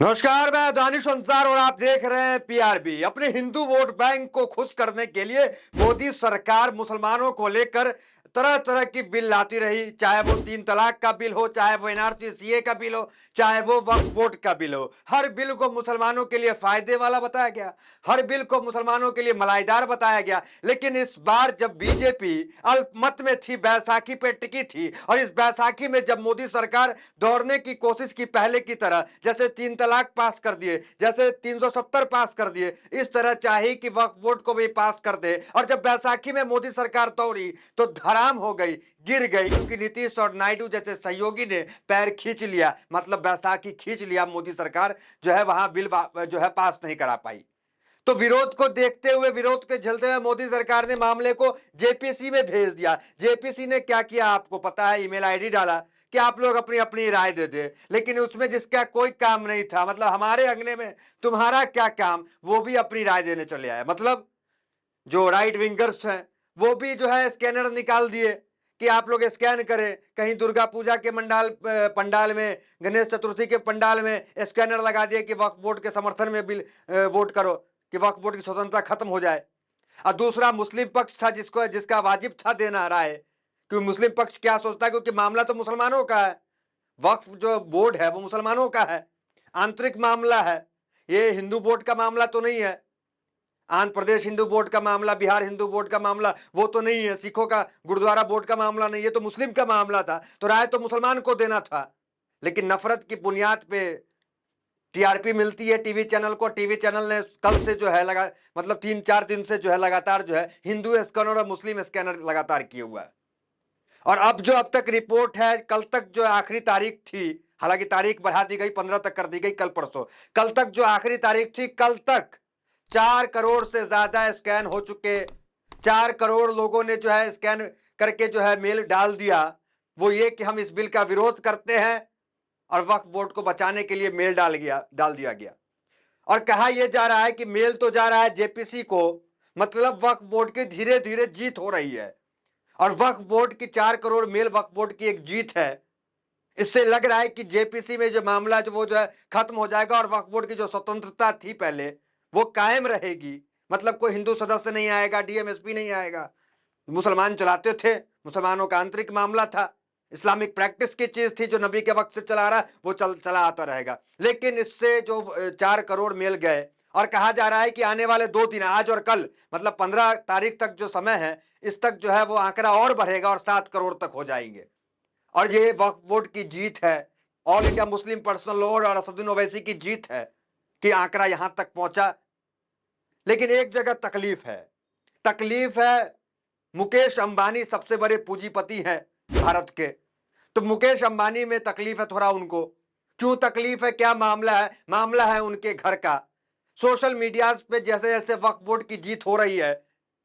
नमस्कार, मैं दानिश अंसार और आप देख रहे हैं पीआरबी। अपने हिंदू वोट बैंक को खुश करने के लिए मोदी सरकार मुसलमानों को लेकर तरह तरह की बिल लाती रही, चाहे वो 3 तलाक का बिल हो, चाहे वो एनआरसी सीए का बिल हो, चाहे वो वक्फ बोर्ड का बिल हो। हर बिल को मुसलमानों के लिए फायदे वाला बताया गया, हर बिल को मुसलमानों के लिए मलाईदार बताया गया। लेकिन इस बार जब बीजेपी अल्पमत में थी, बैसाखी पे टिकी थी, और इस बैसाखी में जब मोदी सरकार दौड़ने की कोशिश की पहले की तरह, जैसे 3 तलाक पास कर दिए, जैसे 370 पास कर दिए, इस तरह चाहिए कि वक्फ बोर्ड को भी पास कर दे। और जब बैसाखी में मोदी सरकार दौड़ी तो धराम हो गई, गिर गई, क्योंकि नीतीश और नायडू जैसे सहयोगी ने पैर खींच लिया, मतलब बैसाखी खींच लिया। मोदी सरकार जो है वहां बिल जो है पास नहीं करा पाई। तो विरोध को देखते हुए, विरोध के झेलते हुए मोदी सरकार ने मामले को जेपीसी में भेज दिया। जेपीसी ने क्या किया आपको पता है, ईमेल आईडी डाला कि आप लोग अपनी अपनी राय दे दे। लेकिन उसमें जिसका कोई काम नहीं था, मतलब हमारे अंगने में तुम्हारा क्या काम, वो भी अपनी राय देने चले आए। मतलब जो राइट विंगर्स हैं वो भी जो है स्कैनर निकाल दिए कि आप लोग स्कैन करें। कहीं दुर्गा पूजा के पंडाल में, गणेश चतुर्थी के पंडाल में स्कैनर लगा दिए कि वक्फ बोर्ड के समर्थन में बिल वोट करो, कि वक्फ बोर्ड की स्वतंत्रता खत्म हो जाए। और दूसरा मुस्लिम पक्ष था, जिसका वाजिब था देना राय, क्योंकि मुस्लिम पक्ष क्या सोचता है, क्योंकि मामला तो मुसलमानों का है, वक्फ जो बोर्ड है वो मुसलमानों का है, आंतरिक मामला है, ये हिंदू बोर्ड का मामला तो नहीं है। आंध्र प्रदेश हिंदू बोर्ड का मामला, बिहार हिंदू बोर्ड का मामला वो तो नहीं है, सिखों का गुरुद्वारा बोर्ड का मामला नहीं है, तो मुस्लिम का मामला था, तो राय तो मुसलमान को देना था। लेकिन नफरत की बुनियाद पे टीआरपी मिलती है टीवी चैनल को। टीवी चैनल ने कल से जो है मतलब 3-4 दिन से जो है लगातार जो है हिंदू स्कैनर और मुस्लिम स्कैनर लगातार किए हुआ है। और अब तक रिपोर्ट है, कल तक जो आखिरी तारीख थी, हालांकि तारीख बढ़ा दी गई, 15 तक कर दी गई, कल परसों, कल तक जो आखिरी तारीख थी, कल तक 4 करोड़ से ज्यादा स्कैन हो चुके। 4 करोड़ लोगों ने जो है स्कैन करके जो है मेल डाल दिया, वो ये कि हम इस बिल का विरोध करते हैं, और वक्फ बोर्ड को बचाने के लिए मेल डाल दिया गया। और कहा यह जा रहा है कि मेल तो जा रहा है जेपीसी को, मतलब वक्फ बोर्ड की धीरे धीरे जीत हो रही है। और वक्फ बोर्ड की 4 करोड़ मेल वक्फ बोर्ड की एक जीत है। इससे लग रहा है कि जेपीसी में जो मामला जो है खत्म हो जाएगा, और वक्फ बोर्ड की जो स्वतंत्रता थी पहले वो कायम रहेगी। मतलब कोई हिंदू सदस्य नहीं आएगा, डीएमएसपी नहीं आएगा, मुसलमान चलाते थे, मुसलमानों का आंतरिक मामला था, इस्लामिक प्रैक्टिस की चीज थी, जो नबी के वक्त से चला रहा वो चला आता रहेगा। लेकिन इससे जो 4 करोड़ मेल गए, और कहा जा रहा है कि आने वाले 2 दिन, आज और कल, मतलब 15 तारीख तक जो समय है, इस तक जो है वो आंकड़ा और बढ़ेगा और 7 करोड़ तक हो जाएंगे। और ये वक्फ बोर्ड की जीत है, all India Muslim personal law और असदुद्दीन ओवैसी की जीत है कि आंकड़ा यहां तक पहुंचा। लेकिन एक जगह तकलीफ है, तकलीफ है, मुकेश अंबानी सबसे बड़े पूंजीपति हैं भारत के, तो मुकेश अंबानी में तकलीफ है थोड़ा उनको। क्यों तकलीफ है, क्या मामला है? मामला है उनके घर का। सोशल मीडिया पे जैसे जैसे वक्फ बोर्ड की जीत हो रही है,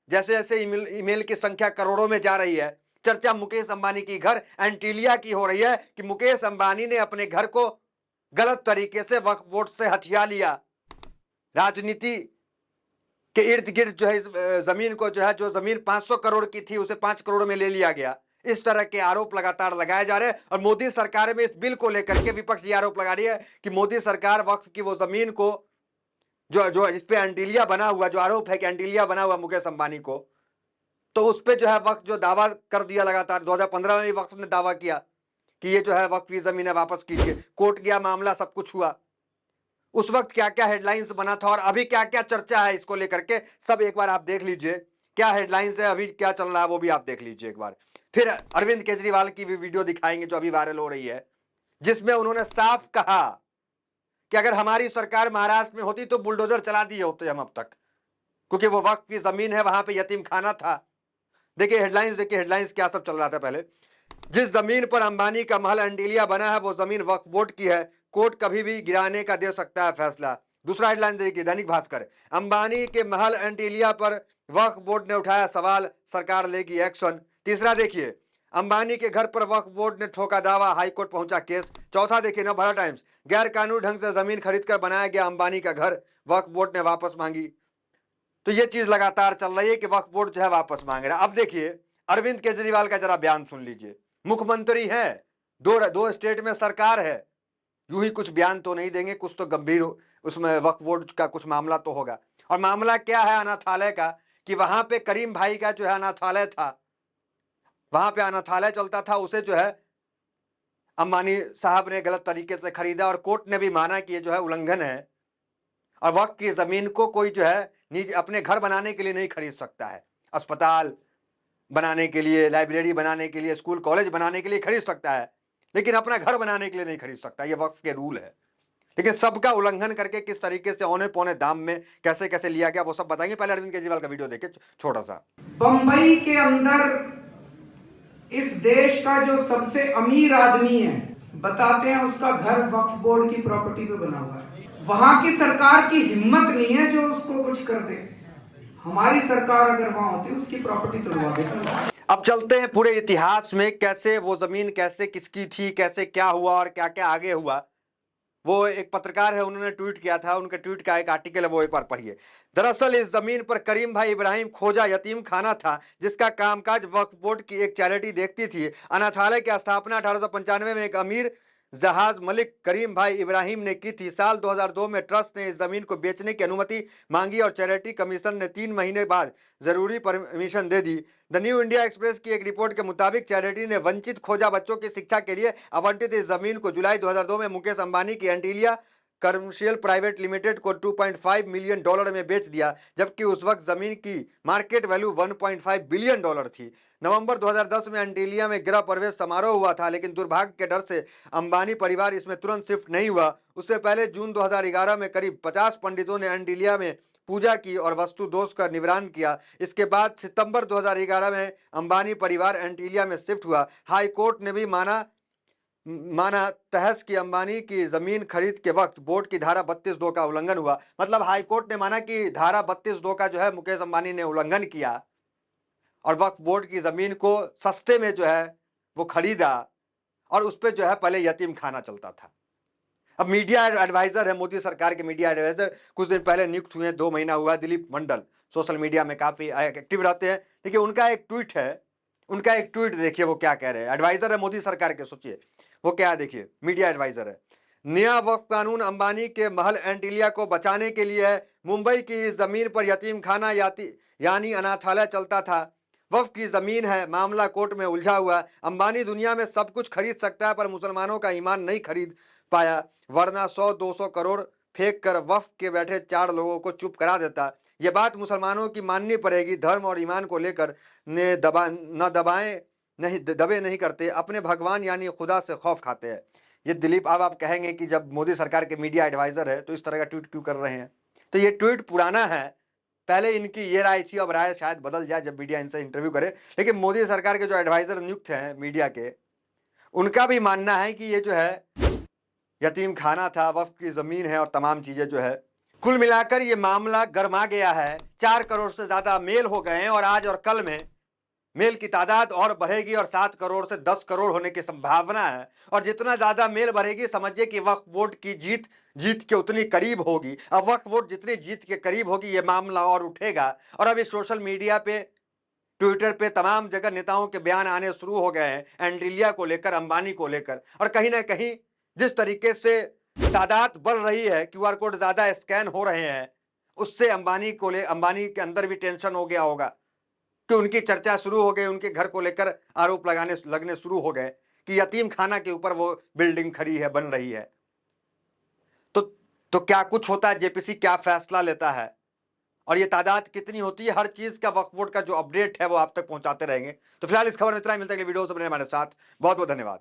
जैसे जैसे ईमेल की संख्या करोड़ों में जा रही है, चर्चा मुकेश अंबानी की घर एंटीलिया की हो रही है कि मुकेश अंबानी ने अपने घर को गलत तरीके से वक्फ बोर्ड से हथिया लिया। राजनीति के इर्द गिर्द जो है इस जमीन को जो है, जो जमीन 500 करोड़ की थी उसे 5 करोड़ में ले लिया गया। इस तरह के आरोप लगातार लगाए जा रहे हैं। और मोदी सरकार में इस बिल को लेकर के विपक्ष ये आरोप लगा रही है कि मोदी सरकार वक्फ की वो जमीन को, जो जो इस पे एंटीलिया बना हुआ, जो आरोप है कि एंटीलिया बना हुआ मुकेश अंबानी को, तो उस पे जो है वक्फ जो दावा कर दिया लगातार, 2015 में भी वक्फ ने दावा किया कि ये जो है वक्फ की जमीन है, वापस कीजिए। कोर्ट गया मामला, सब कुछ हुआ। उस वक्त क्या क्या हेडलाइंस बना था और अभी क्या क्या चर्चा है इसको लेकर के, सब एक बार आप देख लीजिए। क्या हेडलाइंस है, अभी क्या चल रहा है वो भी आप देख लीजिए एक बार। फिर अरविंद केजरीवाल की भी वीडियो दिखाएंगे जो अभी वायरल हो रही है, जिसमें उन्होंने साफ कहा कि अगर हमारी सरकार महाराष्ट्र में होती तो बुलडोजर चला दिए होते हम अब तक, क्योंकि वो वक्त की जमीन है, वहां पे यतीम खाना था। देखिए हेडलाइंस, देखिए हेडलाइंस क्या सब चल रहा था पहले। जिस जमीन पर अंबानी का महल एंटीलिया बना है वो जमीन वक्फ बोर्ड की है, कोर्ट कभी भी गिराने का दे सकता है फैसला। दूसरा हेडलाइन देखिए, दैनिक भास्कर, अंबानी के महल एंटीलिया पर वक्फ बोर्ड ने उठाया सवाल, सरकार लेगी एक्शन। तीसरा देखिए, अंबानी के घर पर वक्फ बोर्ड ने ठोका दावा, हाईकोर्ट पहुंचा केस। चौथा देखिए, नवभारत टाइम्स, गैर कानूनी ढंग से जमीन खरीदकर बनाया गया अंबानी का घर, वक्फ बोर्ड ने वापस मांगी। तो ये चीज लगातार चल रही है कि वक्फ बोर्ड जो है वापस मांग रहा है। अब देखिए अरविंद केजरीवाल का जरा बयान सुन लीजिए। मुख्यमंत्री है, दो दो स्टेट में सरकार है, यूं ही कुछ बयान तो नहीं देंगे, कुछ तो गंभीर उसमें वक्फ बोर्ड का कुछ मामला तो होगा। और मामला क्या है अनाथालय का, कि वहां पे करीम भाई का जो है अनाथालय था, वहां पे अनाथालय चलता था, उसे जो है अंबानी साहब ने गलत तरीके से खरीदा और कोर्ट ने भी माना कि ये जो है उल्लंघन है। और वक्त की जमीन को कोई जो है निज अपने घर बनाने के लिए नहीं खरीद सकता है। अस्पताल बनाने के लिए, लाइब्रेरी बनाने के लिए, स्कूल कॉलेज बनाने के लिए खरीद सकता है, लेकिन अपना घर बनाने के लिए नहीं खरीद सकता। ये वक्फ के रूल है। लेकिन सबका उल्लंघन करके किस तरीके से औने पौने दाम में कैसे कैसे लिया गया वो सब बताएंगे। पहले अरविंद केजरीवाल का वीडियो देखे छोटा सा। बंबई के अंदर इस देश का जो सबसे अमीर आदमी है, बताते हैं उसका घर वक्फ बोर्ड की प्रॉपर्टी पे बना हुआ है। वहां की सरकार की हिम्मत नहीं है जो उसको कुछ कर दे। हमारी सरकार अगर वहां होती उसकी प्रॉपर्टी तोड़वा देती। अब चलते हैं पूरे इतिहास में, कैसे वो जमीन कैसे किसकी थी, कैसे क्या हुआ और क्या क्या आगे हुआ। वो एक पत्रकार है, उन्होंने ट्वीट किया था, उनके ट्वीट का एक आर्टिकल है, वो एक बार पढ़िए। दरअसल इस जमीन पर करीम भाई इब्राहिम खोजा यतीम खाना था, जिसका कामकाज वक्फ बोर्ड की एक चैरिटी देखती थी। अनाथालय की स्थापना 1895 में एक अमीर जहाज मलिक करीम भाई इब्राहिम ने की थी। साल 2002 में ट्रस्ट ने इस जमीन को बेचने की अनुमति मांगी और चैरिटी कमीशन ने 3 महीने बाद जरूरी permission they the. The new India express की एक रिपोर्ट के मुताबिक चैरिटी ने वंचित खोजा बच्चों की शिक्षा के लिए आवंटित इस जमीन को जुलाई 2002 में मुकेश अंबानी की एंटीलिया कमर्शियल प्राइवेट लिमिटेड को $2.5 मिलियन में बेच दिया, जबकि उस वक्त जमीन की मार्केट वैल्यू $1.5 बिलियन थी। नवंबर 2010 में एंटीलिया में गृह प्रवेश समारोह हुआ था, लेकिन दुर्भाग्य के डर से अंबानी परिवार इसमें तुरंत शिफ्ट नहीं हुआ। उससे पहले जून 2011 में करीब 50 पंडितों ने एंटीलिया में पूजा की और वस्तु दोष का निवारण किया। इसके बाद सितंबर 2011 में अंबानी परिवार एंटीलिया में शिफ्ट हुआ। हाई कोर्ट ने भी माना तहस की अंबानी की जमीन खरीद के वक्त बोर्ड की धारा 32(2) का उल्लंघन हुआ। मतलब हाई कोर्ट ने माना कि धारा 32(2) का जो है मुकेश अंबानी ने उल्लंघन किया और वक्फ बोर्ड की जमीन को सस्ते में जो है वो खरीदा और उस पर जो है पहले यतीम खाना चलता था। अब मीडिया एडवाइजर है, मोदी सरकार के मीडिया एडवाइजर कुछ दिन पहले नियुक्त हुए, 2 महीना हुआ, दिलीप मंडल सोशल मीडिया में काफी एक्टिव रहते हैं। देखिए उनका एक ट्वीट है, उनका एक ट्वीट देखिए वो क्या कह रहे हैं। एडवाइजर है मोदी सरकार के, सोचिए वो क्या है, देखिए मीडिया एडवाइजर है। नया वक्फ कानून अंबानी के महल एंटीलिया को बचाने के लिए है। मुंबई की इस जमीन पर यतीम खाना यानी अनाथालय चलता था। वक्फ की जमीन है, मामला कोर्ट में उलझा हुआ। अंबानी दुनिया में सब कुछ खरीद सकता है पर मुसलमानों का ईमान नहीं खरीद पाया, वरना 100-200 करोड़ फेंक कर वक्फ के बैठे 4 लोगों को चुप करा देता। ये बात मुसलमानों की माननी पड़ेगी। धर्म और ईमान को लेकर दबे नहीं करते, अपने भगवान यानी खुदा से खौफ खाते हैं। ये दिलीप, अब आप कहेंगे कि जब मोदी सरकार के मीडिया एडवाइजर है तो इस तरह का ट्वीट क्यों कर रहे हैं। तो ये ट्वीट पुराना है, पहले इनकी ये राय थी, अब राय शायद बदल जाए जब मीडिया इनसे इंटरव्यू करे। लेकिन मोदी सरकार के जो एडवाइजर नियुक्त हैं मीडिया के, उनका भी मानना है कि ये जो है यतीम खाना था, वक्फ की जमीन है और तमाम चीजें जो है। कुल मिलाकर ये मामला गरमा गया है। 4 करोड़ से ज्यादा मेल हो गए हैं और आज और कल में मेल की तादाद और बढ़ेगी और 7 करोड़ से 10 करोड़ होने की संभावना है। और जितना ज्यादा मेल बढ़ेगी, समझिए कि वक्फ बोर्ड की जीत के उतनी करीब होगी। अब वक्फ बोर्ड जितनी जीत के करीब होगी, ये मामला और उठेगा। और अब इस सोशल मीडिया पे, ट्विटर पे तमाम जगह नेताओं के बयान आने शुरू हो गए हैं एंटीलिया को लेकर, अंबानी को लेकर। और कहीं ना कहीं जिस तरीके से तादाद बढ़ रही है, क्यूआर कोड ज्यादा स्कैन हो रहे हैं, उससे अंबानी के अंदर भी टेंशन हो गया होगा कि उनकी चर्चा शुरू हो गई, उनके घर को लेकर आरोप लगने शुरू हो गए कि यतीम खाना के ऊपर वो बिल्डिंग खड़ी है, बन रही है। तो क्या कुछ होता है, जेपीसी क्या फैसला लेता है और ये तादाद कितनी होती है, हर चीज का वक्फ बोर्ड का जो अपडेट है वो आप तक पहुंचाते रहेंगे। तो फिलहाल इस खबर में इतना ही, मिलता है वीडियो से, हमारे साथ बहुत बहुत धन्यवाद।